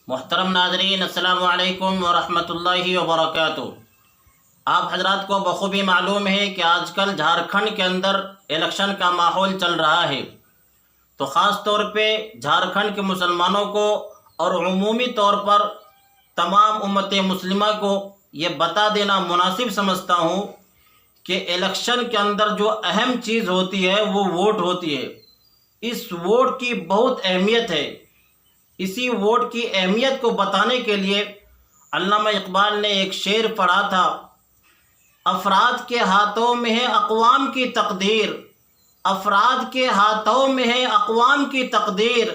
محترم ناظرین، السلام علیکم ورحمۃ اللہ وبرکاتہ۔ آپ حضرات کو بخوبی معلوم ہے کہ آج کل جھارکھنڈ کے اندر الیکشن کا ماحول چل رہا ہے، تو خاص طور پہ جھارکھنڈ کے مسلمانوں کو اور عمومی طور پر تمام امت مسلمہ کو یہ بتا دینا مناسب سمجھتا ہوں کہ الیکشن کے اندر جو اہم چیز ہوتی ہے وہ ووٹ ہوتی ہے۔ اس ووٹ کی بہت اہمیت ہے۔ اسی ووٹ کی اہمیت کو بتانے کے لیے علامہ اقبال نے ایک شعر پڑھا تھا: افراد کے ہاتھوں میں ہے اقوام کی تقدیر، افراد کے ہاتھوں میں ہے اقوام کی تقدیر،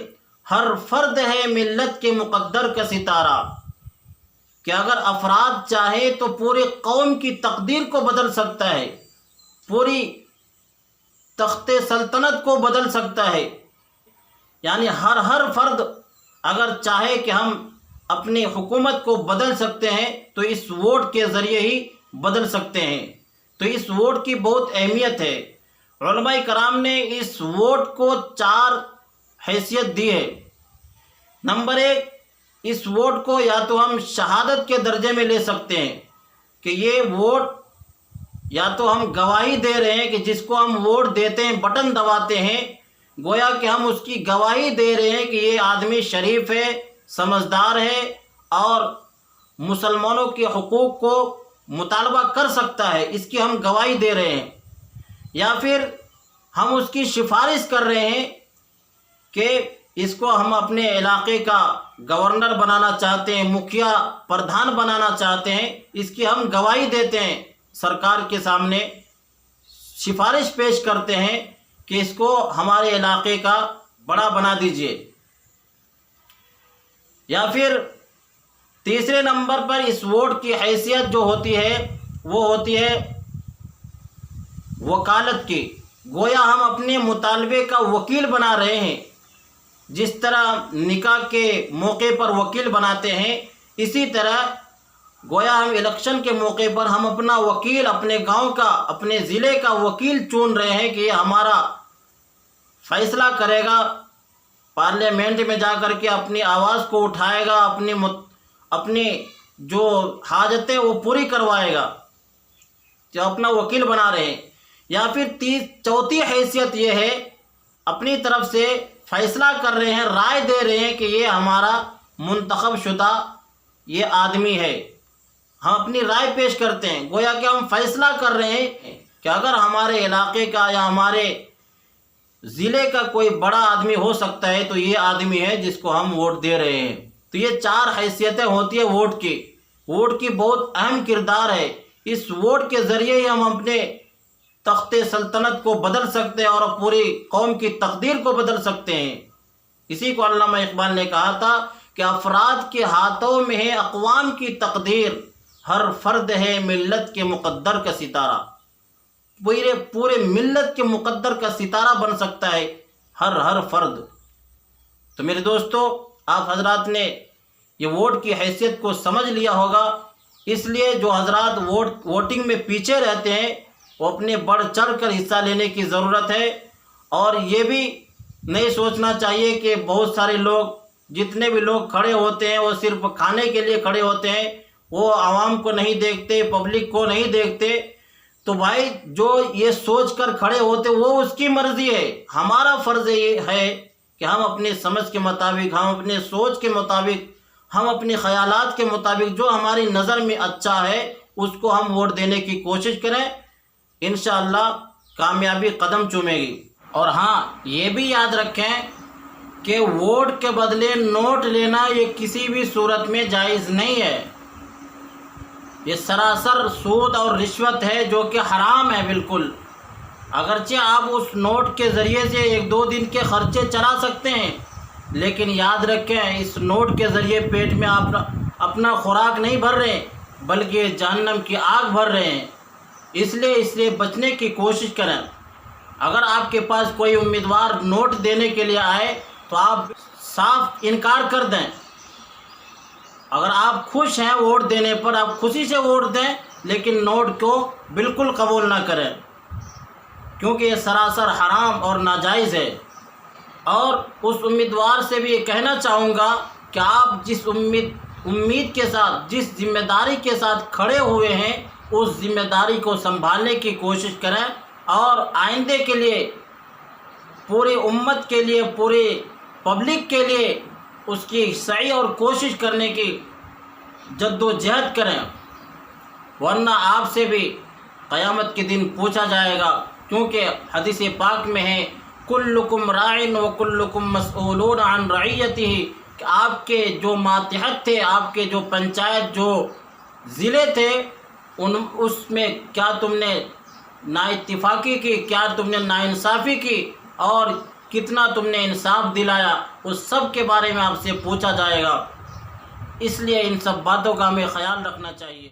ہر فرد ہے ملت کے مقدر کا ستارہ۔ کہ اگر افراد چاہے تو پورے قوم کی تقدیر کو بدل سکتا ہے، پوری تخت سلطنت کو بدل سکتا ہے۔ یعنی ہر فرد اگر چاہے کہ ہم اپنی حکومت کو بدل سکتے ہیں تو اس ووٹ کے ذریعے ہی بدل سکتے ہیں۔ تو اس ووٹ کی بہت اہمیت ہے۔ علماء کرام نے اس ووٹ کو 4 حیثیت دی ہے۔ نمبر 1، اس ووٹ کو یا تو ہم شہادت کے درجے میں لے سکتے ہیں کہ یہ ووٹ یا تو ہم گواہی دے رہے ہیں کہ جس کو ہم ووٹ دیتے ہیں، بٹن دباتے ہیں، گویا کہ ہم اس کی گواہی دے رہے ہیں کہ یہ آدمی شریف ہے، سمجھدار ہے اور مسلمانوں کے حقوق کو مطالبہ کر سکتا ہے، اس کی ہم گواہی دے رہے ہیں۔ یا پھر ہم اس کی سفارش کر رہے ہیں کہ اس کو ہم اپنے علاقے کا گورنر بنانا چاہتے ہیں، مکھیا پردھان بنانا چاہتے ہیں، اس کی ہم گواہی دیتے ہیں، سرکار کے سامنے سفارش پیش کرتے ہیں کہ اس کو ہمارے علاقے کا بڑا بنا دیجئے۔ یا پھر تیسرے نمبر پر اس ووٹ کی حیثیت جو ہوتی ہے وہ ہوتی ہے وکالت کی۔ گویا ہم اپنے مطالبے کا وکیل بنا رہے ہیں۔ جس طرح نکاح کے موقع پر وکیل بناتے ہیں، اسی طرح گویا ہم الیکشن کے موقع پر ہم اپنا وکیل، اپنے گاؤں کا، اپنے ضلع کا وکیل چن رہے ہیں کہ یہ ہمارا فیصلہ کرے گا، پارلیمنٹ میں جا کر کے اپنی آواز کو اٹھائے گا، اپنی جو حاجتیں وہ پوری کروائے گا، جو اپنا وکیل بنا رہے ہیں۔ یا پھر چوتھی حیثیت یہ ہے، اپنی طرف سے فیصلہ کر رہے ہیں، رائے دے رہے ہیں کہ یہ ہمارا منتخب شدہ یہ آدمی ہے، ہم اپنی رائے پیش کرتے ہیں۔ گویا کہ ہم فیصلہ کر رہے ہیں کہ اگر ہمارے علاقے کا یا ہمارے ضلع کا کوئی بڑا آدمی ہو سکتا ہے تو یہ آدمی ہے جس کو ہم ووٹ دے رہے ہیں۔ تو یہ 4 حیثیتیں ہوتی ہیں ووٹ کی۔ ووٹ کی بہت اہم کردار ہے۔ اس ووٹ کے ذریعے ہی ہم اپنے تخت سلطنت کو بدل سکتے ہیں اور پوری قوم کی تقدیر کو بدل سکتے ہیں۔ اسی کو علامہ اقبال نے کہا تھا کہ افراد کے ہاتھوں میں ہے اقوام کی تقدیر، ہر فرد ہے ملت کے مقدر کا ستارہ۔ پورے ملت کے مقدر کا ستارہ بن سکتا ہے ہر فرد۔ تو میرے دوستو، آپ حضرات نے یہ ووٹ کی حیثیت کو سمجھ لیا ہوگا۔ اس لیے جو حضرات ووٹنگ میں پیچھے رہتے ہیں وہ اپنے بڑھ چڑھ کر حصہ لینے کی ضرورت ہے، اور یہ بھی نہیں سوچنا چاہیے کہ بہت سارے لوگ، جتنے بھی لوگ کھڑے ہوتے ہیں وہ صرف کھانے کے لیے کھڑے ہوتے ہیں، وہ عوام کو نہیں دیکھتے، پبلک کو نہیں دیکھتے۔ تو بھائی، جو یہ سوچ کر کھڑے ہوتے وہ اس کی مرضی ہے۔ ہمارا فرض یہ ہے کہ ہم اپنے سمجھ کے مطابق، ہم اپنے سوچ کے مطابق، ہم اپنے خیالات کے مطابق جو ہماری نظر میں اچھا ہے اس کو ہم ووٹ دینے کی کوشش کریں۔ انشاءاللہ کامیابی قدم چومے گی۔ اور ہاں، یہ بھی یاد رکھیں کہ ووٹ کے بدلے نوٹ لینا یہ کسی بھی صورت میں جائز نہیں ہے۔ یہ سراسر سود اور رشوت ہے جو کہ حرام ہے بالکل۔ اگرچہ آپ اس نوٹ کے ذریعے سے 1-2 دن کے خرچے چلا سکتے ہیں، لیکن یاد رکھیں اس نوٹ کے ذریعے پیٹ میں آپ اپنا خوراک نہیں بھر رہے بلکہ جہنم کی آگ بھر رہے ہیں۔ اس لیے بچنے کی کوشش کریں۔ اگر آپ کے پاس کوئی امیدوار نوٹ دینے کے لیے آئے تو آپ صاف انکار کر دیں۔ اگر آپ خوش ہیں ووٹ دینے پر، آپ خوشی سے ووٹ دیں، لیکن نوٹ کو بالکل قبول نہ کریں، کیونکہ یہ سراسر حرام اور ناجائز ہے۔ اور اس امیدوار سے بھی یہ کہنا چاہوں گا کہ آپ جس امید کے ساتھ، جس ذمہ داری کے ساتھ کھڑے ہوئے ہیں، اس ذمہ داری کو سنبھالنے کی کوشش کریں اور آئندے کے لیے، پوری امت کے لیے، پوری پبلک کے لیے اس کی سعی اور کوشش کرنے کی جد و جہد کریں، ورنہ آپ سے بھی قیامت کے دن پوچھا جائے گا، کیونکہ حدیث پاک میں ہے کلکم راعٍ وکلکم مسئولون عن رعیتہ، کہ آپ کے جو ماتحت تھے، آپ کے جو پنچایت، جو ضلع تھے، اس میں کیا تم نے نا اتفاقی کی، کیا تم نے ناانصافی کی، اور کتنا تم نے انصاف دلایا، اس سب کے بارے میں آپ سے پوچھا جائے گا۔ اس لیے ان سب باتوں کا ہمیں خیال رکھنا چاہیے۔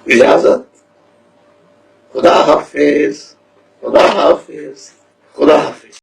اجازت، خدا حافظ، خدا حافظ، خدا حافظ۔